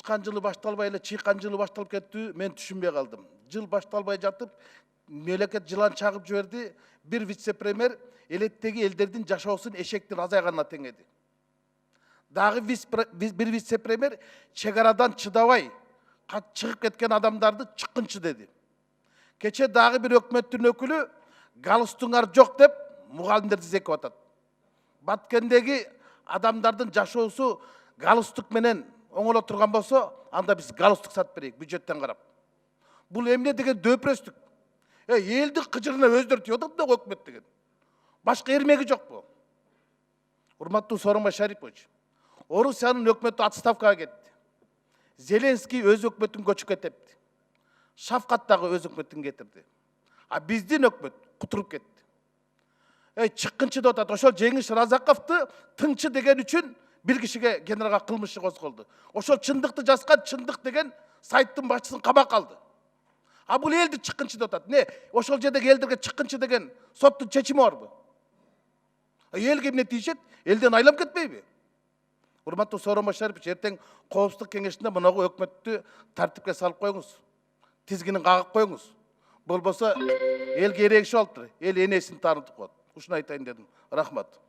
Учкан жылы башталбай эле чыйкан жылы башталып кетти, мен түшүнбөй калдым. Жыл башталбай жатып, мемлекет жылан чагып жиберди, бир вице-премьер элеттеги элдердин жашоосун эшектин азайганына теңеди. Дагы бир вице-премьер чек арадан чыдабай, чыгып кеткен адамдарды чыккынчы деди. Кече дагы бир өкмөттүн өкүлү галстугуңар жок деп мугалимдерди зекип атат. Баткендеги адамдардын жашоосу галстук менен оңоло турган болсо, анда биз галстук сатып берейик бюджеттен карап. Бул эмне деген дөпүрөстүк. Элдин кыжырына өздөрү тийип атат да өкмөт деген. Башка эрмеги жокпу? Урматтуу Сооронбай Шарипович, Орусиянын өкмөтү отставкага кетти. Зеленский өз өкмөтүн көчүп кетти. Шавкат дагы өз өкмөтүн кетирди. А биздин өкмөт кутуруп кетти. Чыккынчы деп атат. Ошол Жеңиш Разаковду тыңчы деген үчүн бир кишиге генералга кылмыш иши козголду. Ошол чындыкты жазган чындык деген сайттын башчысын кабакка алды. А бул элди чыккынчы деп атат. Не, ошол жердеги элдерге чыккынчы деген соттун чечими барбы? Элге эмне тийишет? Элден айлап кетпейби? Урматтуу Сооронбай Шарипович, эртең коопсуздук кеңешинде мынагу өкмөттү тартипке салып коюңуз. Тизгинин кагып коюңуз. Болбосо элге эрегишип алыптыр. Эл энесин таанытып коет. Ушуну айтайын дедим. Рахмат.